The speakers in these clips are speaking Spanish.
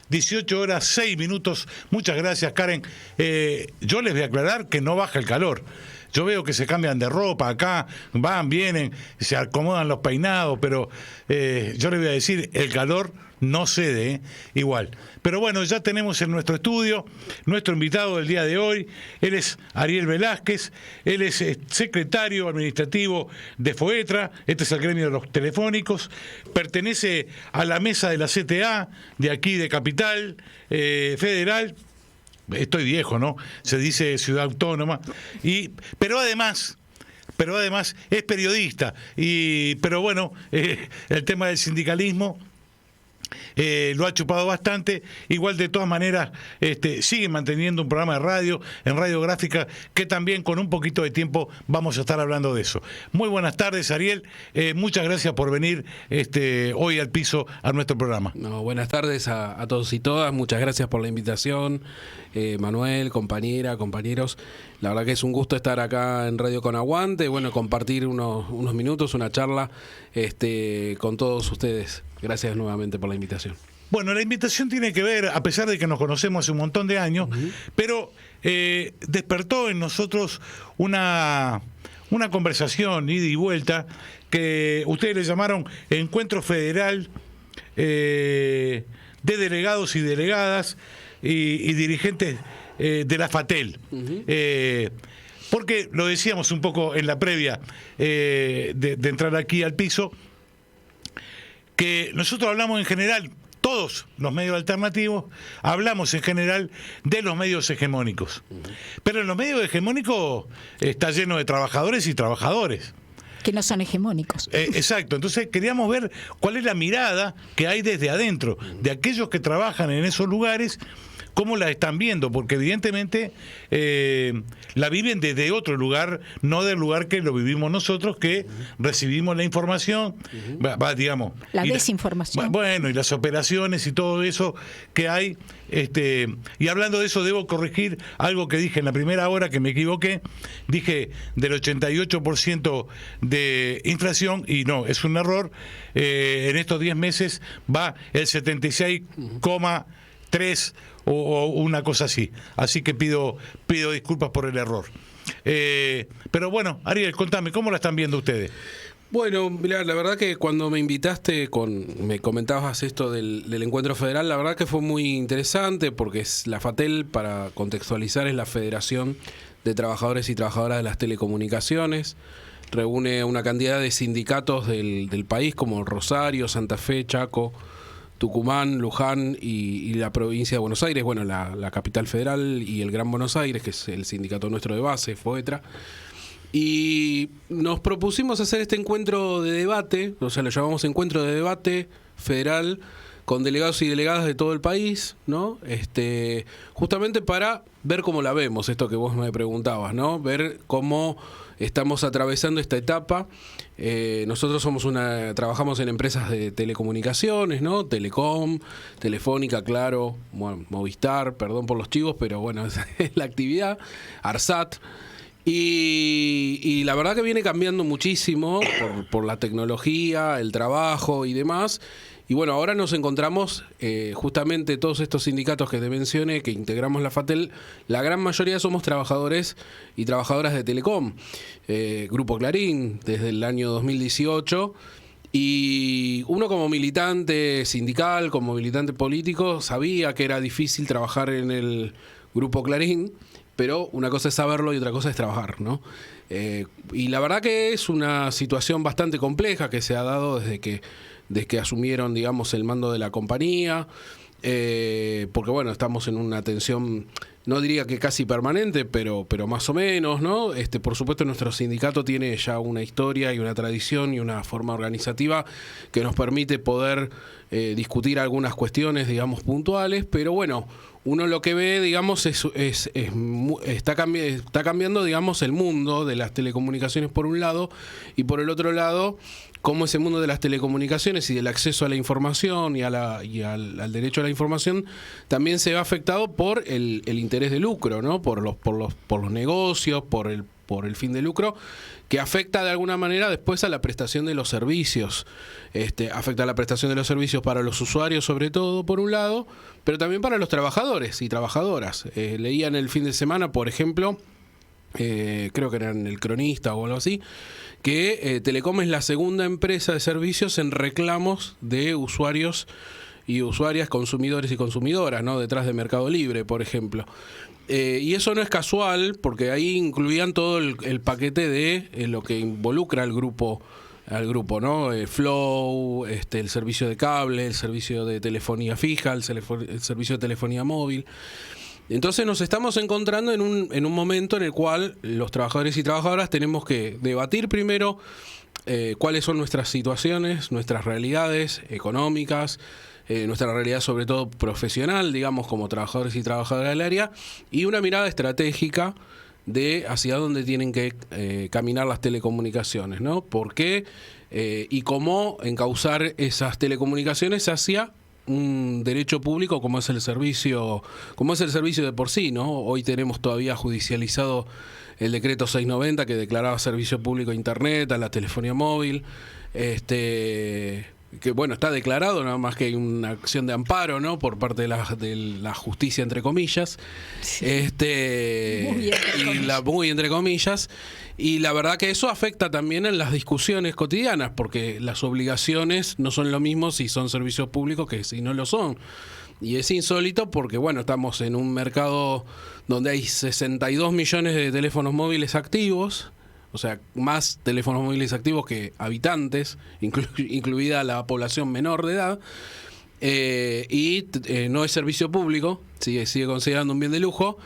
18 horas 6 minutos. Muchas gracias, Karen. Yo les voy a aclarar que no baja el calor. Yo veo que se cambian de ropa acá, van, vienen, se acomodan los peinados, pero yo les voy a decir, el calor no cede, igual. Pero bueno, ya tenemos en nuestro estudio nuestro invitado del día de hoy. Él es Ariel Velázquez, él es secretario administrativo de FOETRA, este es el gremio de los telefónicos, pertenece a la mesa de la CTA, de aquí de Capital Federal. Estoy viejo, ¿no? Se dice ciudad autónoma. Pero además es periodista. Pero bueno, el tema del sindicalismo lo ha chupado bastante. Igual, de todas maneras, sigue manteniendo un programa de radio, en Radio Gráfica, que también con un poquito de tiempo vamos a estar hablando de eso. Muy buenas tardes, Ariel. Muchas gracias por venir hoy al piso a nuestro programa. No, buenas tardes a todos y todas. Muchas gracias por la invitación. Manuel, compañera, compañeros. La verdad que es un gusto estar acá en Radio Con Aguante. Bueno, compartir unos minutos, una charla con todos ustedes. Gracias nuevamente por la invitación. Bueno, la invitación tiene que ver, a pesar de que nos conocemos hace un montón de años, pero despertó en nosotros una conversación ida y vuelta que ustedes le llamaron Encuentro Federal de Delegados y Delegadas y dirigentes de la FATEL. Porque lo decíamos un poco en la previa de entrar aquí al piso, que nosotros hablamos en general, todos los medios alternativos, hablamos en general de los medios hegemónicos. Pero en los medios hegemónicos está lleno de trabajadores y trabajadores. Que no son hegemónicos. Exacto, entonces queríamos ver cuál es la mirada que hay desde adentro, de aquellos que trabajan en esos lugares, cómo la están viendo, porque evidentemente la viven desde otro lugar, no del lugar que lo vivimos nosotros, que recibimos la información, digamos. La desinformación. Bueno, y las operaciones y todo eso que hay. Y hablando de eso, debo corregir algo que dije en la primera hora, que me equivoqué. Dije del 88% de inflación, y no, es un error. En estos 10 meses va el 76,3% o una cosa así. Así que pido disculpas por el error. Pero bueno, Ariel, contame, ¿cómo la están viendo ustedes? Bueno, mirá, la verdad que cuando me invitaste, me comentabas esto del Encuentro Federal, la verdad que fue muy interesante, porque es la FATEL, para contextualizar, es la Federación de Trabajadores y Trabajadoras de las Telecomunicaciones. Reúne una cantidad de sindicatos del país, como Rosario, Santa Fe, Chaco, Tucumán, Luján y la provincia de Buenos Aires, bueno, la capital federal y el Gran Buenos Aires, que es el sindicato nuestro de base, FOETRA. Y nos propusimos hacer este encuentro de debate, o sea, lo llamamos Encuentro de Debate Federal, con delegados y delegadas de todo el país, ¿no? Justamente para ver cómo la vemos, esto que vos me preguntabas, ¿no? Ver cómo estamos atravesando esta etapa. Nosotros trabajamos en empresas de telecomunicaciones, ¿no? Telecom, Telefónica, Claro, bueno, Movistar, perdón por los chivos, pero bueno, esa es la actividad, ARSAT. Y la verdad que viene cambiando muchísimo por la tecnología, el trabajo y demás. Y bueno, ahora nos encontramos justamente todos estos sindicatos que te mencioné, que integramos la FATEL, la gran mayoría somos trabajadores y trabajadoras de Telecom. Grupo Clarín, desde el año 2018. Y uno, como militante sindical, como militante político, sabía que era difícil trabajar en el Grupo Clarín, pero una cosa es saberlo y otra cosa es trabajar, ¿no? Y la verdad que es una situación bastante compleja que se ha dado desde que asumieron, digamos, el mando de la compañía, porque bueno, estamos en una tensión, no diría que casi permanente, pero más o menos, ¿no? Por supuesto, nuestro sindicato tiene ya una historia y una tradición y una forma organizativa que nos permite poder discutir algunas cuestiones, digamos, puntuales, pero bueno, uno lo que ve, digamos, está cambiando, digamos, el mundo de las telecomunicaciones por un lado, y por el otro lado, cómo ese mundo de las telecomunicaciones y del acceso a la información y al derecho a la información también se ve afectado por el interés de lucro, ¿no? Por los negocios, por por el fin de lucro, que afecta de alguna manera después a la prestación de los servicios. Afecta a la prestación de los servicios para los usuarios, sobre todo, por un lado, pero también para los trabajadores y trabajadoras. Leían el fin de semana, por ejemplo, creo que era en El Cronista o algo así, que Telecom es la segunda empresa de servicios en reclamos de usuarios y usuarias, consumidores y consumidoras, ¿no? Detrás de Mercado Libre, por ejemplo. Y eso no es casual, porque ahí incluían todo el paquete de lo que involucra al grupo, ¿no? Flow, el servicio de cable, el servicio de telefonía fija, el servicio de telefonía móvil. Entonces nos estamos encontrando en un momento en el cual los trabajadores y trabajadoras tenemos que debatir primero cuáles son nuestras situaciones, nuestras realidades económicas, nuestra realidad sobre todo profesional, digamos, como trabajadores y trabajadoras del área, y una mirada estratégica de hacia dónde tienen que caminar las telecomunicaciones, ¿no? ¿Por qué? Y cómo encauzar esas telecomunicaciones hacia un derecho público como es el servicio de por sí, ¿no? Hoy tenemos todavía judicializado el decreto 690 que declaraba servicio público a Internet, a la telefonía móvil, que bueno, está declarado, nada más que hay una acción de amparo, ¿no? Por parte de la justicia, entre comillas. Sí. Muy entre comillas. Y la verdad que eso afecta también en las discusiones cotidianas, porque las obligaciones no son lo mismo si son servicios públicos que si no lo son. Y es insólito porque, bueno, estamos en un mercado donde hay 62 millones de teléfonos móviles activos, o sea, más teléfonos móviles activos que habitantes, incluida la población menor de edad, y no es servicio público, sigue considerando un bien de lujo,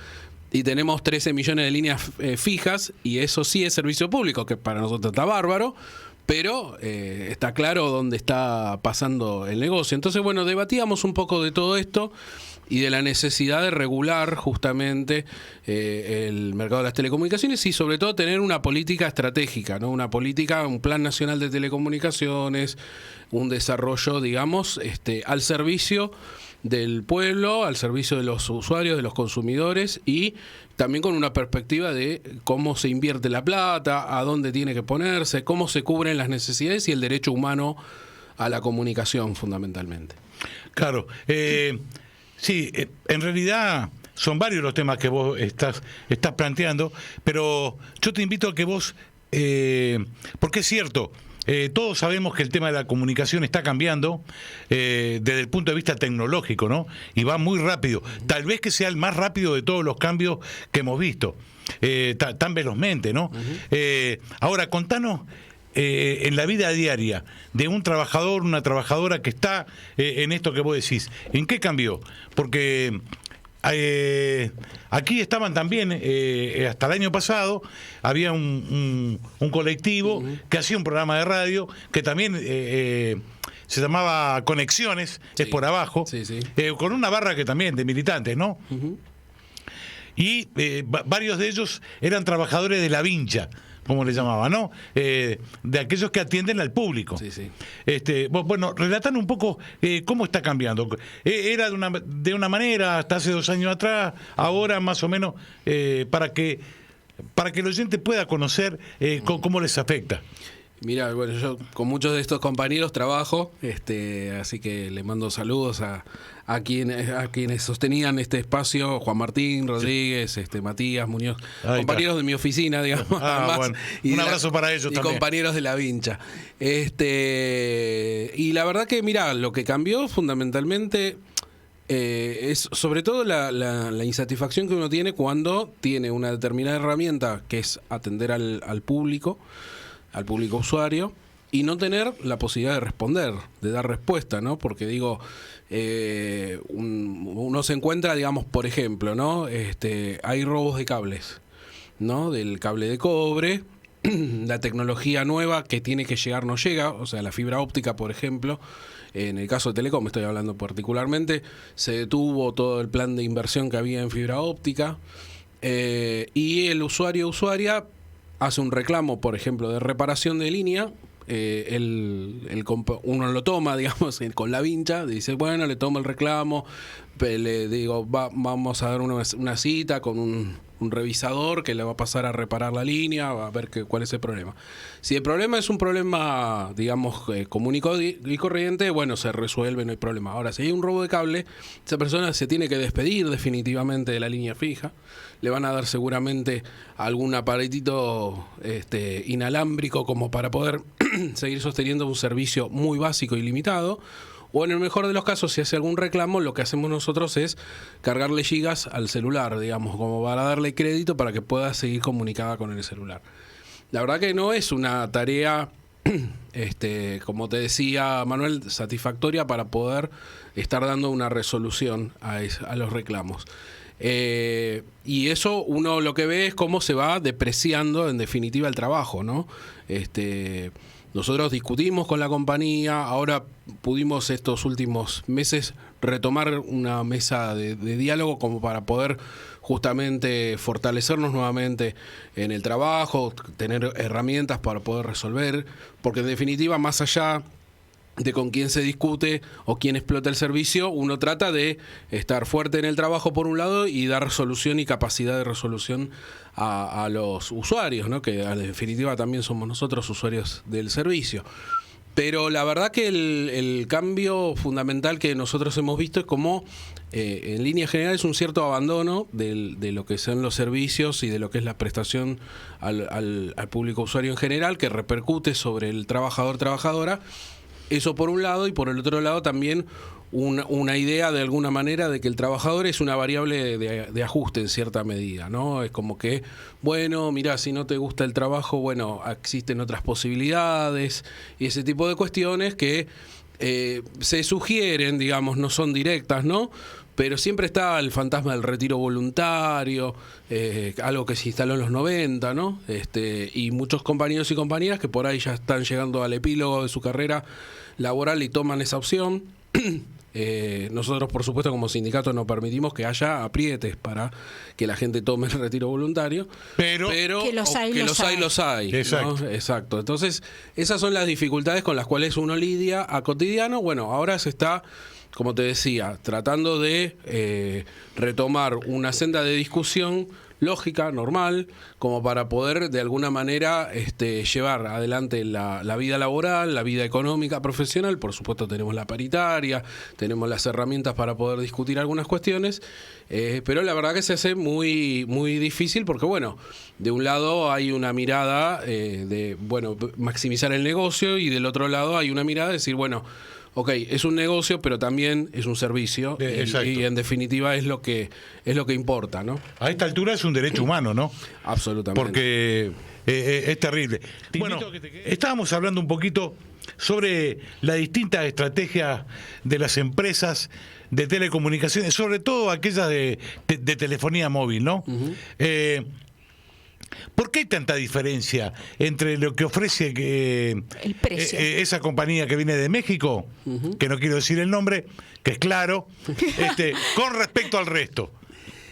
y tenemos 13 millones de líneas fijas, y eso sí es servicio público, que para nosotros está bárbaro, pero está claro dónde está pasando el negocio. Entonces, bueno, debatíamos un poco de todo esto y de la necesidad de regular justamente el mercado de las telecomunicaciones y sobre todo tener una política estratégica, ¿no? Una política, un plan nacional de telecomunicaciones, un desarrollo, digamos, al servicio del pueblo, al servicio de los usuarios, de los consumidores, y también con una perspectiva de cómo se invierte la plata, a dónde tiene que ponerse, cómo se cubren las necesidades y el derecho humano a la comunicación, fundamentalmente. Claro. Sí, en realidad son varios los temas que vos estás planteando, pero yo te invito a que vos, porque es cierto, todos sabemos que el tema de la comunicación está cambiando desde el punto de vista tecnológico, ¿no? Y va muy rápido. Tal vez que sea el más rápido de todos los cambios que hemos visto, tan velozmente, ¿no? Ahora, contanos en la vida diaria de un trabajador, una trabajadora que está en esto que vos decís. ¿En qué cambió? Porque aquí estaban también, hasta el año pasado, había un colectivo que hacía un programa de radio que también se llamaba Conexiones, sí, es por abajo, sí, sí. Con una barra que también de militantes, ¿no? Y varios de ellos eran trabajadores de la vincha, como le llamaban, ¿no? De aquellos que atienden al público. Sí, sí. Bueno, relatan un poco cómo está cambiando. Era de una manera hasta hace 2 años atrás, ahora más o menos, para que el oyente pueda conocer cómo les afecta. Mira, bueno, yo con muchos de estos compañeros trabajo, así que le mando saludos a quienes sostenían este espacio, Juan Martín Rodríguez, Matías Muñoz, compañeros de mi oficina, digamos. Bueno, un abrazo para ellos también. Y compañeros de la vincha. Y la verdad que, mira, lo que cambió fundamentalmente es sobre todo la insatisfacción que uno tiene cuando tiene una determinada herramienta que es atender al público usuario, y no tener la posibilidad de responder, de dar respuesta, ¿no? Porque digo, uno se encuentra, digamos, por ejemplo, ¿no? Hay robos de cables, ¿no? Del cable de cobre, la tecnología nueva que tiene que llegar no llega, o sea, la fibra óptica, por ejemplo, en el caso de Telecom estoy hablando particularmente, se detuvo todo el plan de inversión que había en fibra óptica, y el usuario o usuaria hace un reclamo, por ejemplo, de reparación de línea, uno lo toma, digamos, con la vincha, dice, bueno, le tomo el reclamo, le digo, vamos a dar una cita con un revisador que le va a pasar a reparar la línea, va a ver cuál es el problema. Si el problema es un problema, digamos, común y corriente, bueno, se resuelve, no hay problema. Ahora, si hay un robo de cable, esa persona se tiene que despedir definitivamente de la línea fija. Le van a dar seguramente algún aparatito inalámbrico como para poder seguir sosteniendo un servicio muy básico y limitado. O en el mejor de los casos, si hace algún reclamo, lo que hacemos nosotros es cargarle gigas al celular, digamos, como para darle crédito para que pueda seguir comunicada con el celular. La verdad que no es una tarea, como te decía Manuel, satisfactoria para poder estar dando una resolución a los reclamos. Y eso uno lo que ve es cómo se va depreciando en definitiva el trabajo, ¿no? Nosotros discutimos con la compañía, ahora pudimos estos últimos meses retomar una mesa de diálogo como para poder justamente fortalecernos nuevamente en el trabajo, tener herramientas para poder resolver, porque en definitiva, más allá de con quién se discute o quién explota el servicio, uno trata de estar fuerte en el trabajo por un lado y dar solución y capacidad de resolución a los usuarios, ¿no? Que en definitiva también somos nosotros usuarios del servicio. Pero la verdad que el cambio fundamental que nosotros hemos visto es como, en línea general, es un cierto abandono de lo que son los servicios y de lo que es la prestación al público usuario en general, que repercute sobre el trabajador-trabajadora. Eso por un lado, y por el otro lado también una idea de alguna manera de que el trabajador es una variable de ajuste en cierta medida, ¿no? Es como que, bueno, mirá, si no te gusta el trabajo, bueno, existen otras posibilidades y ese tipo de cuestiones que se sugieren, digamos, no son directas, ¿no? Pero siempre está el fantasma del retiro voluntario, algo que se instaló en los 90, ¿no? Y muchos compañeros y compañeras que por ahí ya están llegando al epílogo de su carrera laboral y toman esa opción. Nosotros, por supuesto, como sindicato no permitimos que haya aprietes para que la gente tome el retiro voluntario, pero que los hay. Exacto. ¿no? Exacto. Entonces, esas son las dificultades con las cuales uno lidia a cotidiano. Bueno, ahora se está, como te decía, tratando de retomar una senda de discusión lógica, normal, como para poder de alguna manera llevar adelante la vida laboral, la vida económica, profesional. Por supuesto tenemos la paritaria, tenemos las herramientas para poder discutir algunas cuestiones, pero la verdad que se hace muy, muy difícil porque, bueno, de un lado hay una mirada de, bueno, maximizar el negocio, y del otro lado hay una mirada de decir, bueno, ok, es un negocio, pero también es un servicio, y en definitiva es lo que importa, ¿no? A esta altura es un derecho humano, ¿no? Absolutamente. Porque es terrible. Bueno, estábamos hablando un poquito sobre las distintas estrategias de las empresas de telecomunicaciones, sobre todo aquellas de telefonía móvil, ¿no? Uh-huh. ¿Por qué hay tanta diferencia entre lo que ofrece el precio, esa compañía que viene de México, uh-huh, que no quiero decir el nombre, que es claro, con respecto al resto?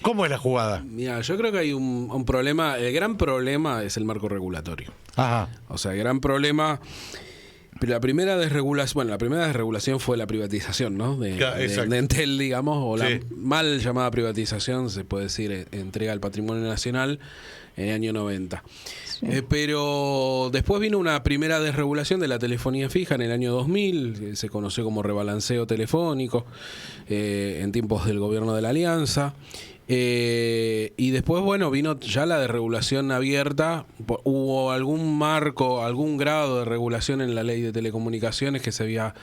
¿Cómo es la jugada? Mira, yo creo que hay un problema. El gran problema es el marco regulatorio. Ajá. O sea, el gran problema. Pero la primera desregulación fue la privatización, ¿no? De Entel, digamos, o la mal llamada privatización, se puede decir, entrega al patrimonio nacional en el año 90. Sí. Pero después vino una primera desregulación de la telefonía fija en el año 2000, se conoció como rebalanceo telefónico, en tiempos del gobierno de la Alianza. Y después, bueno, vino ya la desregulación abierta. Hubo algún marco, algún grado de regulación en la ley de telecomunicaciones que se había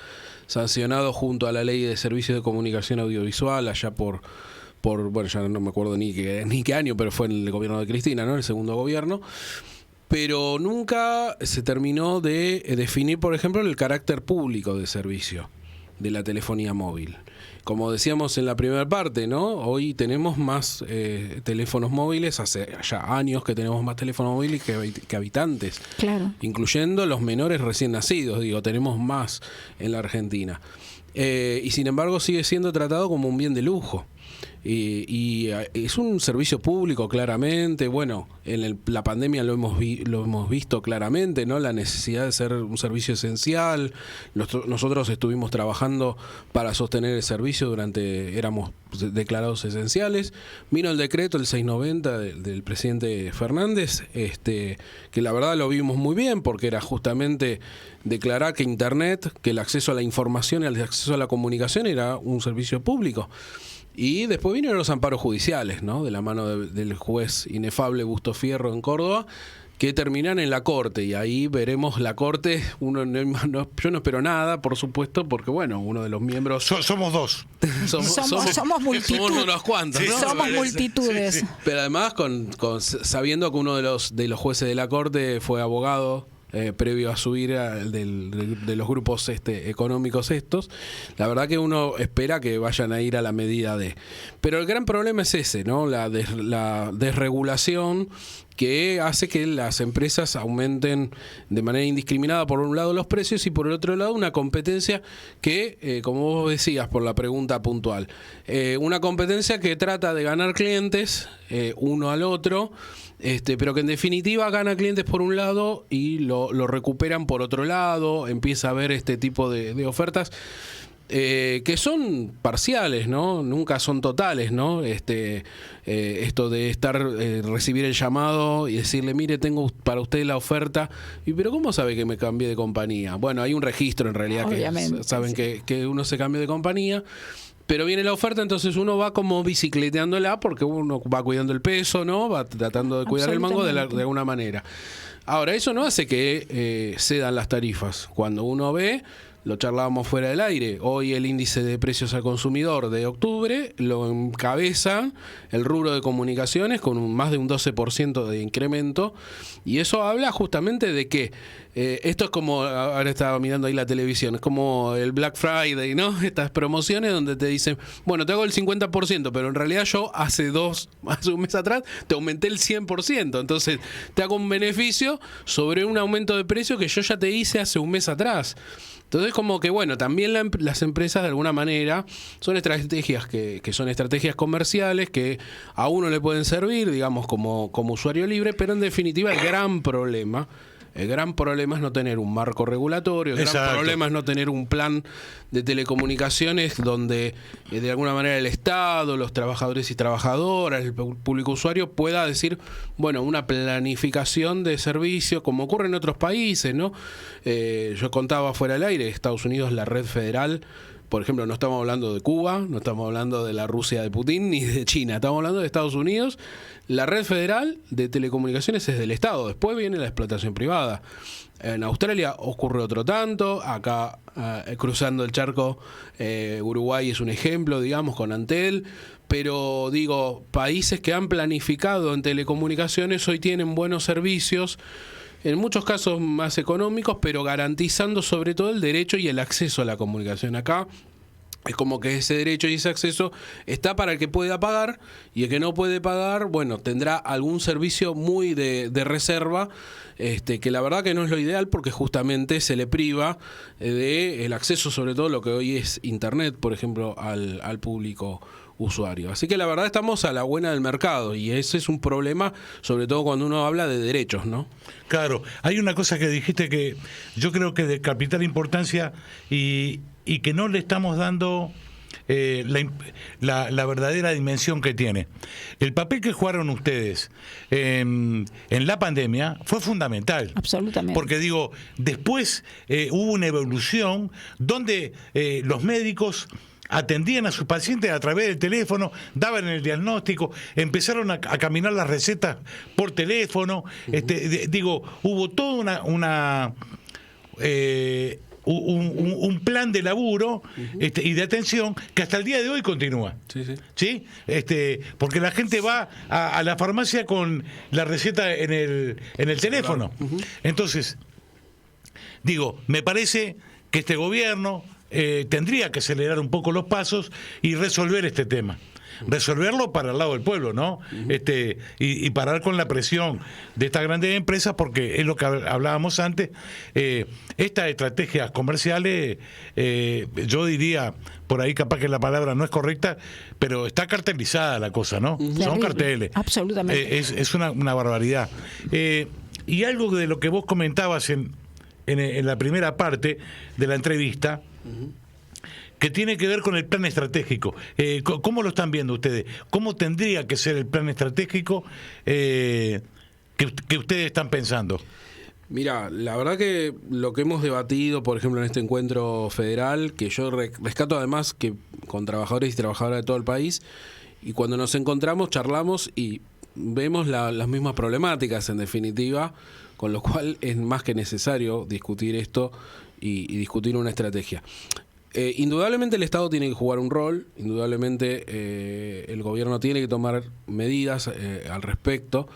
sancionado junto a la ley de servicios de comunicación audiovisual allá por bueno, ya no me acuerdo ni qué año, pero fue en el gobierno de Cristina, ¿no? El segundo gobierno. Pero nunca se terminó de definir, por ejemplo, el carácter público de servicio de la telefonía móvil. Como decíamos en la primera parte, ¿no? Hoy tenemos más teléfonos móviles, hace ya años que tenemos más teléfonos móviles que habitantes. Claro. Incluyendo los menores recién nacidos, tenemos más en la Argentina. Y sin embargo sigue siendo tratado como un bien de lujo. Y es un servicio público claramente. Bueno, en la pandemia lo hemos visto claramente, ¿no? La necesidad de ser un servicio esencial. Nosotros estuvimos trabajando para sostener el servicio éramos declarados esenciales. Vino el decreto, el 690 del presidente Fernández, que la verdad lo vimos muy bien, porque era justamente declarar que Internet, que el acceso a la información y el acceso a la comunicación era un servicio público. Y después vinieron los amparos judiciales, ¿no? De la mano del juez inefable Busto Fierro en Córdoba, que terminan en la Corte. Y ahí veremos la Corte. Yo no espero nada, por supuesto, porque, bueno, uno de los miembros... Somos dos. Somos multitud. Somos unos cuantos, ¿no? Somos multitudes. Sí. Pero además, sabiendo que uno de los jueces de la Corte fue abogado... previo a subir de los grupos económicos estos, la verdad que uno espera que vayan a ir a la medida de... Pero el gran problema es ese, ¿no? La desregulación que hace que las empresas aumenten de manera indiscriminada por un lado los precios y por el otro lado una competencia que, como vos decías por la pregunta puntual, una competencia que trata de ganar clientes uno al otro, pero que en definitiva gana clientes por un lado y lo recuperan por otro lado. Empieza a haber este tipo de ofertas que son parciales, ¿no? Nunca son totales, ¿no? Esto de recibir el llamado y decirle, mire, tengo para usted la oferta, pero ¿cómo sabe que me cambié de compañía? Bueno, hay un registro en realidad. Obviamente, que saben que uno se cambió de compañía. Pero viene la oferta, entonces uno va como bicicleteándola porque uno va cuidando el peso, ¿no? Va tratando de cuidar el mango de alguna manera. Ahora, eso no hace que cedan las tarifas. Cuando uno ve, lo charlábamos fuera del aire, hoy el índice de precios al consumidor de octubre lo encabeza el rubro de comunicaciones con más de un 12% de incremento, y eso habla justamente de que esto es como, ahora estaba mirando ahí la televisión, es como el Black Friday, ¿no? Estas promociones donde te dicen, bueno, te hago el 50%, pero en realidad yo hace un mes atrás te aumenté el 100%, entonces te hago un beneficio sobre un aumento de precio que yo ya te hice hace un mes atrás. Entonces, como que, bueno, también las empresas de alguna manera son estrategias que son estrategias comerciales que a uno le pueden servir, digamos, como usuario libre, pero en definitiva el gran problema es no tener un marco regulatorio, el gran problema es no tener un plan de telecomunicaciones donde de alguna manera el Estado, los trabajadores y trabajadoras, el público usuario pueda decir, bueno, una planificación de servicios como ocurre en otros países, ¿no? Yo contaba fuera del aire, Estados Unidos, la red federal, por ejemplo, no estamos hablando de Cuba, no estamos hablando de la Rusia de Putin ni de China, estamos hablando de Estados Unidos. La red federal de telecomunicaciones es del Estado, después viene la explotación privada. En Australia ocurre otro tanto, acá cruzando el charco, Uruguay es un ejemplo, digamos, con Antel, pero digo, países que han planificado en telecomunicaciones hoy tienen buenos servicios, en muchos casos más económicos, pero garantizando sobre todo el derecho y el acceso a la comunicación. Acá es como que ese derecho y ese acceso está para el que pueda pagar, y el que no puede pagar, bueno, tendrá algún servicio muy de reserva, que la verdad que no es lo ideal porque justamente se le priva del acceso, sobre todo lo que hoy es Internet, por ejemplo, al público usuario. Así que la verdad estamos a la buena del mercado, y ese es un problema, sobre todo cuando uno habla de derechos, ¿no? Claro, hay una cosa que dijiste que yo creo que de capital importancia y que no le estamos dando la verdadera dimensión que tiene. El papel que jugaron ustedes en la pandemia fue fundamental. Absolutamente. Porque digo, después hubo una evolución donde los médicos atendían a sus pacientes a través del teléfono, daban el diagnóstico, empezaron a caminar las recetas por teléfono. Hubo toda un plan de laburo y de atención que hasta el día de hoy continúa. ¿Sí? Porque la gente va a la farmacia con la receta en el teléfono. Entonces, digo, me parece que este gobierno, tendría que acelerar un poco los pasos y resolver este tema. Resolverlo para el lado del pueblo, ¿no? Y parar con la presión de estas grandes empresas, porque es lo que hablábamos antes. Estas estrategias comerciales, yo diría, por ahí capaz que la palabra no es correcta, pero está cartelizada la cosa, ¿no? Son carteles. Absolutamente. Es una barbaridad. Y algo de lo que vos comentabas en la primera parte de la entrevista, que tiene que ver con el plan estratégico. ¿Cómo lo están viendo ustedes? ¿Cómo tendría que ser el plan estratégico que ustedes están pensando? Mira, la verdad que lo que hemos debatido, por ejemplo, en este encuentro federal, que yo rescato además que con trabajadores y trabajadoras de todo el país, y cuando nos encontramos, charlamos y vemos las mismas problemáticas, en definitiva, con lo cual es más que necesario discutir esto y discutir una estrategia. Indudablemente el Estado tiene que jugar un rol, indudablemente el gobierno tiene que tomar medidas al respecto,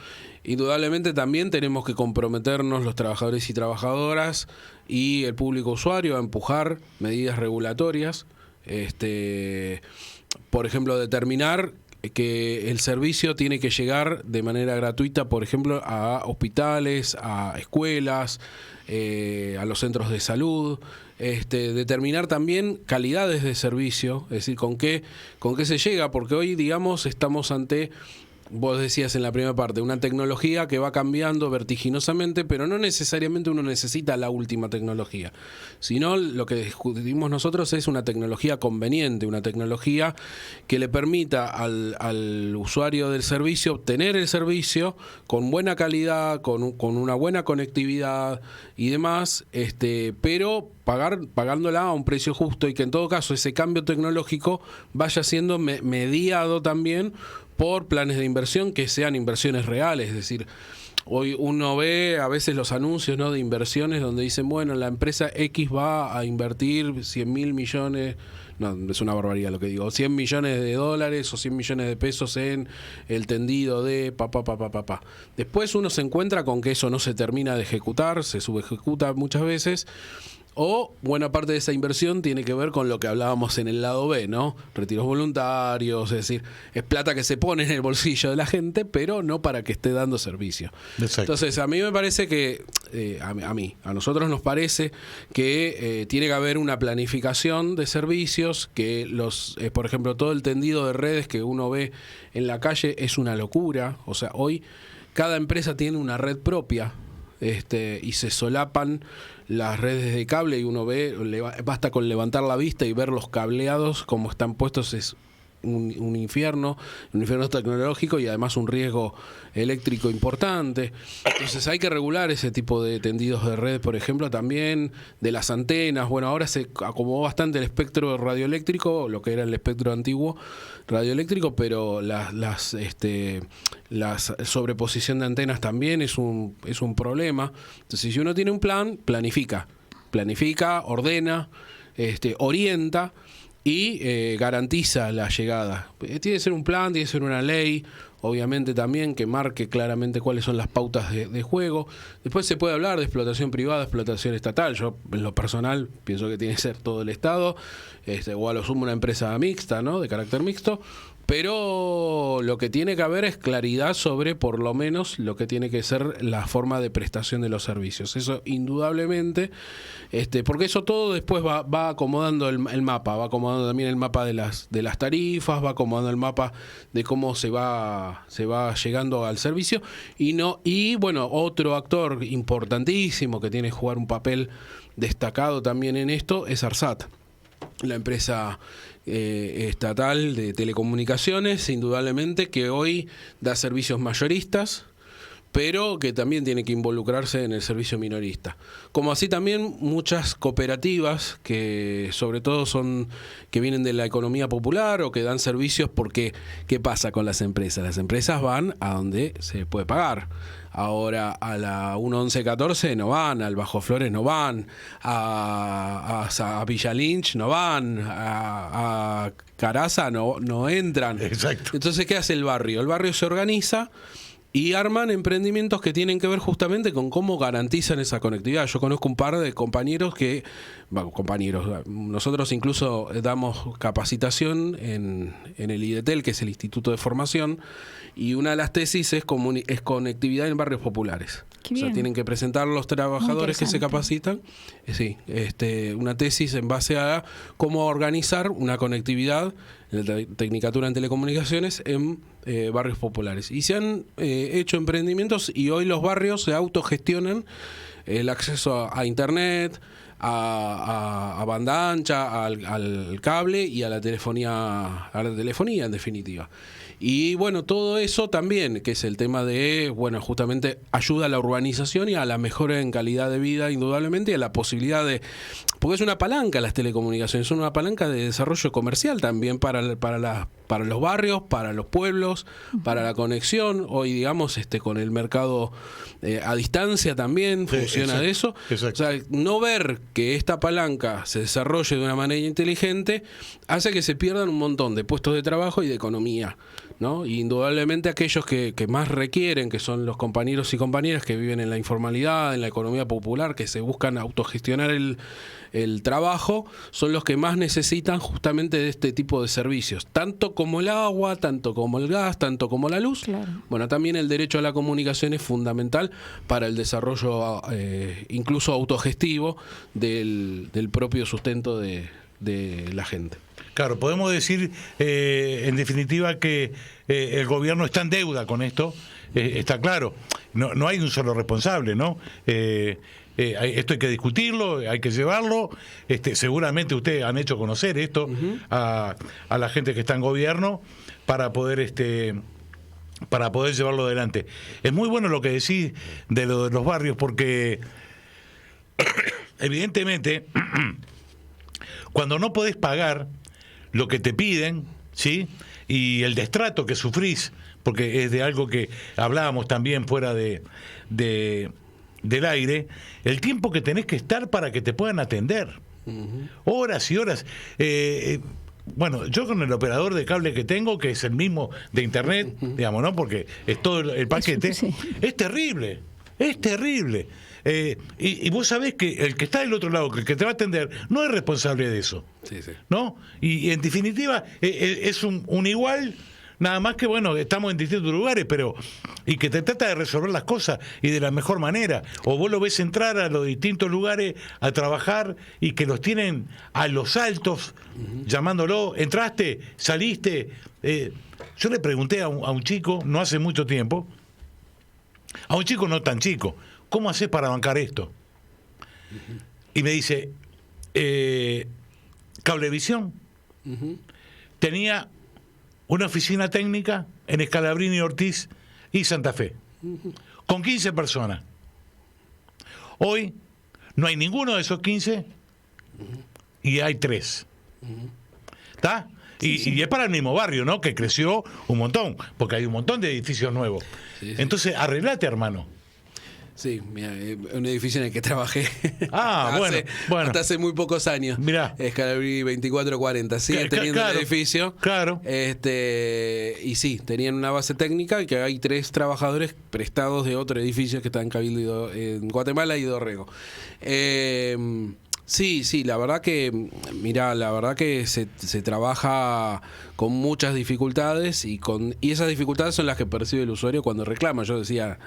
indudablemente también tenemos que comprometernos los trabajadores y trabajadoras y el público usuario a empujar medidas regulatorias, por ejemplo, determinar que el servicio tiene que llegar de manera gratuita, por ejemplo, a hospitales, a escuelas, a los centros de salud, determinar también calidades de servicio, es decir, con qué se llega, porque hoy, digamos, estamos ante, vos decías en la primera parte, una tecnología que va cambiando vertiginosamente, pero no necesariamente uno necesita la última tecnología, sino lo que discutimos nosotros es una tecnología conveniente, una tecnología que le permita al usuario del servicio obtener el servicio con buena calidad, con una buena conectividad y demás, pero pagándola a un precio justo, y que en todo caso ese cambio tecnológico vaya siendo mediado también por planes de inversión que sean inversiones reales. Es decir, hoy uno ve a veces los anuncios, ¿no?, de inversiones donde dicen, bueno, la empresa X va a invertir 100.000 millones, no, es una barbaridad lo que digo, 100 millones de dólares o 100 millones de pesos en el tendido de pa. Después uno se encuentra con que eso no se termina de ejecutar, se subejecuta muchas veces, o buena parte de esa inversión tiene que ver con lo que hablábamos en el lado B, ¿no? Retiros voluntarios, es decir, es plata que se pone en el bolsillo de la gente, pero no para que esté dando servicio. Exacto. Entonces, a mí me parece que, a nosotros nos parece que tiene que haber una planificación de servicios, que por ejemplo, todo el tendido de redes que uno ve en la calle es una locura. O sea, hoy cada empresa tiene una red propia, y se solapan las redes de cable, y uno ve, basta con levantar la vista y ver los cableados como están puestos, es un infierno tecnológico y además un riesgo eléctrico importante. Entonces hay que regular ese tipo de tendidos de red, por ejemplo, también de las antenas. Bueno, ahora se acomodó bastante el espectro radioeléctrico, lo que era el espectro antiguo radioeléctrico, pero la sobreposición de antenas también es un problema. Entonces, si uno tiene un plan, planifica, ordena, orienta y garantiza la llegada. Tiene que ser un plan, tiene que ser una ley, obviamente también que marque claramente cuáles son las pautas de juego. Después se puede hablar de explotación privada, explotación estatal. Yo, en lo personal, pienso que tiene que ser todo el Estado, o a lo sumo una empresa mixta, ¿no?, de carácter mixto. Pero lo que tiene que haber es claridad sobre, por lo menos, lo que tiene que ser la forma de prestación de los servicios. Eso indudablemente, porque eso todo después va acomodando el mapa, va acomodando también el mapa de las tarifas, va acomodando el mapa de cómo se va llegando al servicio. Y bueno, otro actor importantísimo que tiene que jugar un papel destacado también en esto es ARSAT, la empresa estatal de telecomunicaciones, indudablemente, que hoy da servicios mayoristas, pero que también tiene que involucrarse en el servicio minorista. Como así también muchas cooperativas que sobre todo que vienen de la economía popular o que dan servicios, porque ¿qué pasa con las empresas? Las empresas van a donde se puede pagar. Ahora a la 1114 no van, al Bajo Flores no van, a Villa Lynch no van, a Caraza no entran. Exacto. Entonces, ¿qué hace el barrio? El barrio se organiza y arman emprendimientos que tienen que ver justamente con cómo garantizan esa conectividad. Yo conozco un par de compañeros nosotros incluso damos capacitación en el IDETEL, que es el Instituto de Formación, y una de las tesis es conectividad en barrios populares. Qué O sea, bien. tienen que presentar los trabajadores que se capacitan, una tesis en base a cómo organizar una conectividad en la Tecnicatura en Telecomunicaciones en barrios populares. Y se han hecho emprendimientos y hoy los barrios se autogestionan el acceso a Internet, a banda ancha, al cable y a la telefonía en definitiva. Y bueno, todo eso también, que es el tema de, justamente ayuda a la urbanización y a la mejora en calidad de vida, indudablemente, y a la posibilidad de... Porque es una palanca las telecomunicaciones, son una palanca de desarrollo comercial también para los barrios, para los pueblos, para la conexión. Hoy, digamos, con el mercado a distancia también funciona de eso. Exacto. O sea, no ver que esta palanca se desarrolle de una manera inteligente hace que se pierdan un montón de puestos de trabajo y de economía, ¿no? Y indudablemente aquellos que más requieren, que son los compañeros y compañeras que viven en la informalidad, en la economía popular, que se buscan autogestionar el trabajo, son los que más necesitan justamente de este tipo de servicios, tanto como el agua, tanto como el gas, tanto como la luz. Claro. Bueno, también el derecho a la comunicación es fundamental para el desarrollo incluso autogestivo del propio sustento de la gente. Claro, podemos decir en definitiva que el gobierno está en deuda con esto, está claro, no hay un solo responsable, ¿no? Esto hay que discutirlo, hay que llevarlo, seguramente ustedes han hecho conocer esto a la gente que está en gobierno para poder llevarlo adelante. Es muy bueno lo que decís de lo de los barrios, porque evidentemente cuando no podés pagar lo que te piden, ¿sí? Y el destrato que sufrís, porque es de algo que hablábamos también fuera del aire, el tiempo que tenés que estar para que te puedan atender. Horas y horas. Bueno, yo con el operador de cable que tengo, que es el mismo de internet, digamos, ¿no? Porque es todo el paquete, Sí. es terrible, es terrible. Y vos sabés que el que está del otro lado, que el que te va a atender, no es responsable de eso. Sí. ¿No? Y en definitiva es un igual, nada más que bueno, estamos en distintos lugares, pero y que te trata de resolver las cosas y de la mejor manera. O vos lo ves entrar a los distintos lugares a trabajar y que los tienen a los altos, llamándolo, entraste, saliste. Yo le pregunté a un chico, no hace mucho tiempo, a un chico no tan chico, ¿cómo haces para bancar esto? Y me dice, Cablevisión tenía una oficina técnica en Scalabrini, Ortiz y Santa Fe, con 15 personas. Hoy no hay ninguno de esos 15 y hay 3. ¿Está? Y es para el mismo barrio, ¿no? Que creció un montón, porque hay un montón de edificios nuevos. Sí. Entonces, arreglate, hermano. Sí, mira, un edificio en el que trabajé hasta hace muy pocos años. Mirá. Scalabrini 2440, sigue teniendo claro, el edificio. Claro. Y sí, tenían una base técnica y que hay 3 trabajadores prestados de otro edificio que está en Cabildo en Guatemala y Dorrego. Sí, la verdad que, se trabaja con muchas dificultades y esas dificultades son las que percibe el usuario cuando reclama. Yo decía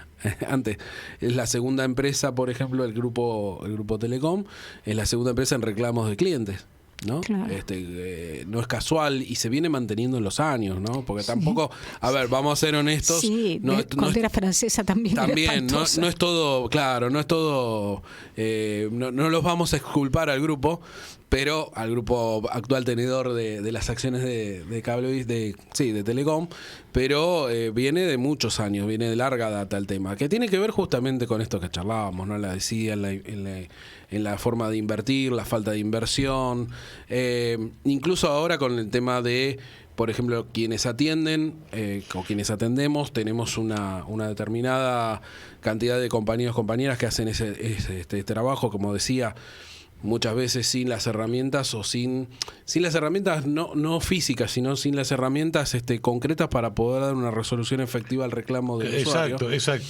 antes, es la segunda empresa, por ejemplo, el grupo Telecom, es la segunda empresa en reclamos de clientes, ¿no? Claro. No es casual y se viene manteniendo en los años, ¿no? Porque tampoco, a ver, vamos a ser honestos. Sí, cuando era francesa también. También, no es todo, claro, no es todo, no los vamos a exculpar al grupo, pero al grupo actual tenedor de las acciones de cable, de Telecom, pero viene de muchos años, viene de larga data el tema, que tiene que ver justamente con esto que charlábamos, ¿no? La decía en la forma de invertir, la falta de inversión, incluso ahora con el tema de, por ejemplo, quienes atienden o quienes atendemos, tenemos una determinada cantidad de compañeros y compañeras que hacen este trabajo, como decía, muchas veces sin las herramientas o sin las herramientas no físicas, sino sin las herramientas concretas para poder dar una resolución efectiva al reclamo del usuario. Exacto.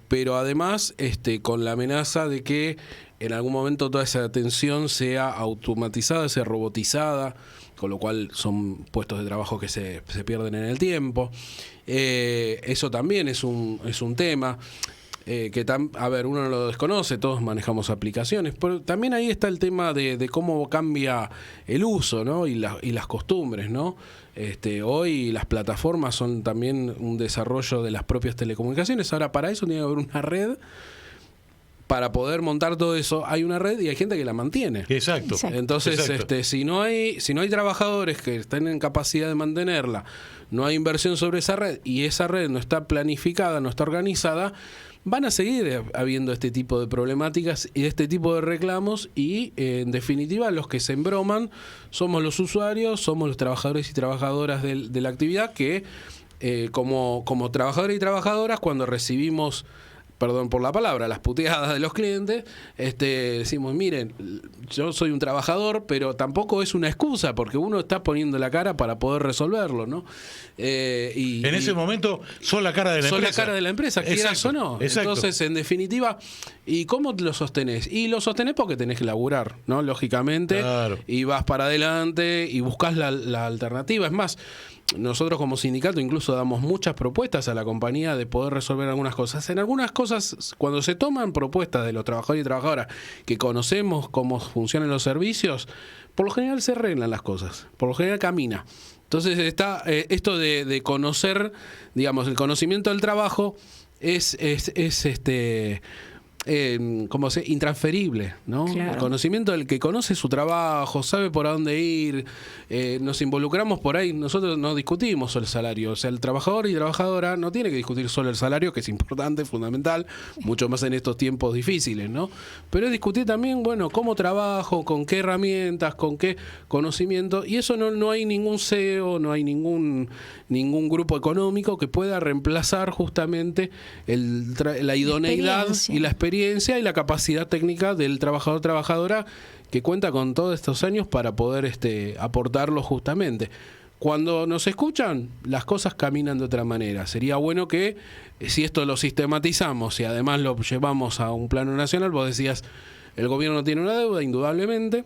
Pero además con la amenaza de que en algún momento toda esa atención sea automatizada, sea robotizada, con lo cual son puestos de trabajo que se pierden en el tiempo. Eso también es un tema. A ver, uno no lo desconoce, todos manejamos aplicaciones, pero también ahí está el tema de cómo cambia el uso, ¿no? y las costumbres, ¿no? Hoy las plataformas son también un desarrollo de las propias telecomunicaciones. Ahora, para eso tiene que haber una red. Para poder montar todo eso hay una red y hay gente que la mantiene. Exacto. Entonces, Exacto. si no hay trabajadores que estén en capacidad de mantenerla, no hay inversión sobre esa red y esa red no está planificada, no está organizada, van a seguir habiendo este tipo de problemáticas y este tipo de reclamos y, en definitiva, los que se embroman somos los usuarios, somos los trabajadores y trabajadoras de la actividad que, como trabajadores y trabajadoras, cuando recibimos, perdón por la palabra, las puteadas de los clientes, decimos, miren, yo soy un trabajador, pero tampoco es una excusa, porque uno está poniendo la cara para poder resolverlo, ¿no? En ese momento son la cara de la empresa. Son la cara de la empresa, quieras o no. Exacto. Entonces, en definitiva, ¿y cómo lo sostenés? Y lo sostenés porque tenés que laburar, ¿no? Lógicamente, claro. Y vas para adelante y buscás la alternativa. Es más, nosotros como sindicato incluso damos muchas propuestas a la compañía de poder resolver algunas cosas. En algunas cosas, cuando se toman propuestas de los trabajadores y trabajadoras que conocemos cómo funcionan los servicios, por lo general se arreglan las cosas, por lo general camina. Entonces está esto de conocer, digamos, el conocimiento del trabajo es intransferible, ¿no? Claro. El conocimiento del que conoce su trabajo, sabe por dónde ir, nos involucramos por ahí, nosotros no discutimos el salario, o sea, el trabajador y trabajadora no tiene que discutir solo el salario, que es importante, fundamental, mucho más en estos tiempos difíciles, ¿no? Pero es discutir también, bueno, cómo trabajo, con qué herramientas, con qué conocimiento, y eso no hay ningún CEO, no hay ningún grupo económico que pueda reemplazar justamente la idoneidad y la experiencia y la capacidad técnica del trabajador trabajadora que cuenta con todos estos años para poder aportarlo justamente. Cuando nos escuchan, las cosas caminan de otra manera. Sería bueno que, si esto lo sistematizamos y además lo llevamos a un plano nacional, vos decías, el gobierno tiene una deuda, indudablemente.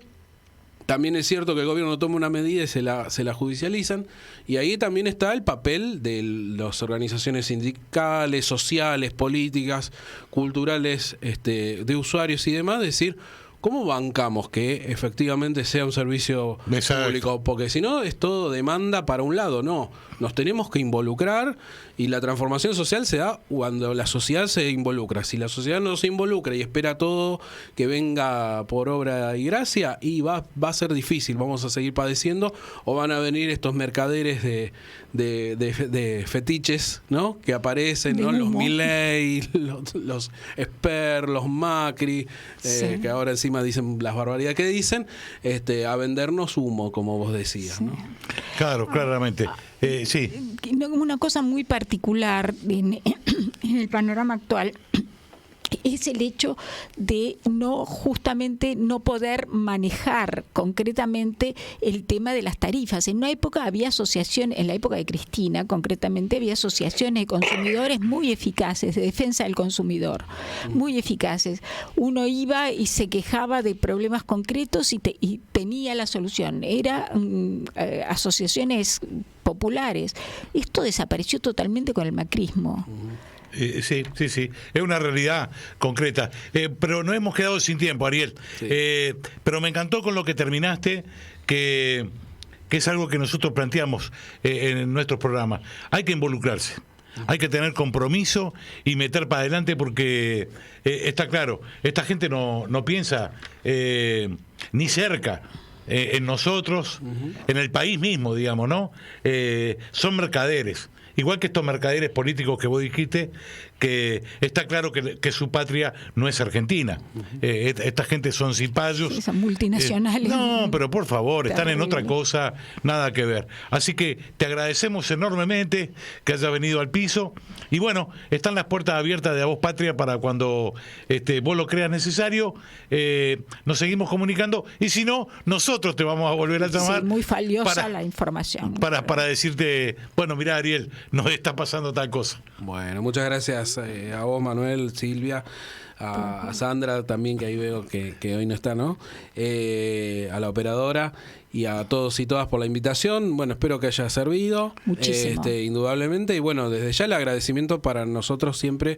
También es cierto que el gobierno toma una medida y se la judicializan, y ahí también está el papel de las organizaciones sindicales, sociales, políticas, culturales, de usuarios y demás, decir, ¿cómo bancamos que efectivamente sea un servicio público? Porque si no es todo demanda para un lado, no. Nos tenemos que involucrar y la transformación social se da cuando la sociedad se involucra. Si la sociedad no se involucra y espera todo que venga por obra y gracia, y va a ser difícil, vamos a seguir padeciendo, o van a venir estos mercaderes de fetiches, ¿no? Que aparecen, ¿no? Los Milei, los Esper, los Macri, sí. Que ahora encima dicen las barbaridades que dicen, a vendernos humo, como vos decías, ¿no? Claro, claramente. Sí. Una cosa muy particular en el panorama actual es el hecho de justamente no poder manejar concretamente el tema de las tarifas. En una época había asociaciones, en la época de Cristina concretamente, había asociaciones de consumidores muy eficaces, de defensa del consumidor, muy eficaces. Uno iba y se quejaba de problemas concretos y tenía la solución. Eran asociaciones populares. Esto desapareció totalmente con el macrismo. Sí, es una realidad concreta. Pero no hemos quedado sin tiempo, Ariel. Sí. Pero me encantó con lo que terminaste, que es algo que nosotros planteamos en nuestros programas. Hay que involucrarse, hay que tener compromiso y meter para adelante, porque está claro, esta gente no piensa ni cerca en nosotros, en el país mismo, digamos, ¿no? Son mercaderes. Igual que estos mercaderes políticos que vos dijiste, que está claro que su patria no es Argentina. Esta gente son cipayos. Sí, son multinacionales. No, pero por favor, están en otra Terrible. cosa, nada que ver. Así que te agradecemos enormemente que hayas venido al piso. Y bueno, están las puertas abiertas de A Voz Patria para cuando vos lo creas necesario. Nos seguimos comunicando. Y si no, nosotros te vamos a volver a llamar. Sí, muy valiosa para- la información. para decirte, bueno, mirá, Ariel, nos está pasando tal cosa. Bueno, muchas gracias a vos, Manuel, Silvia, a Sandra también, que ahí veo que hoy no está, ¿no? A la operadora y a todos y todas por la invitación. Bueno, espero que haya servido. Muchísimo. Indudablemente. Y bueno, desde ya el agradecimiento para nosotros siempre.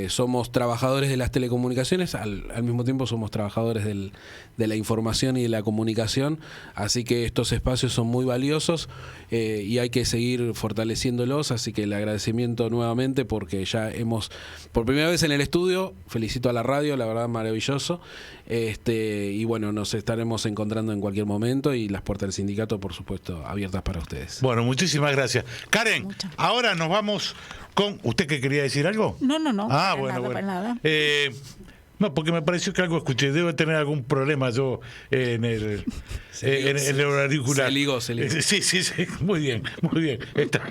Somos trabajadores de las telecomunicaciones, al mismo tiempo somos trabajadores de la información y de la comunicación, así que estos espacios son muy valiosos y hay que seguir fortaleciéndolos, así que el agradecimiento nuevamente porque ya hemos, por primera vez en el estudio, felicito a la radio, la verdad maravilloso, y bueno, nos estaremos encontrando en cualquier momento y las puertas del sindicato, por supuesto, abiertas para ustedes. Bueno, muchísimas gracias. Karen, Muchas. ahora nos vamos con... ¿Usted qué quería decir algo? No. Ah, para bueno, nada, bueno. para nada. No, porque me pareció que algo escuché. Debo tener algún problema yo en el auricular. Se ligó. Sí. Muy bien. Está.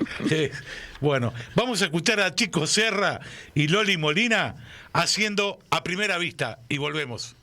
Bueno, vamos a escuchar a Chico Serra y Loli Molina haciendo A Primera Vista y volvemos.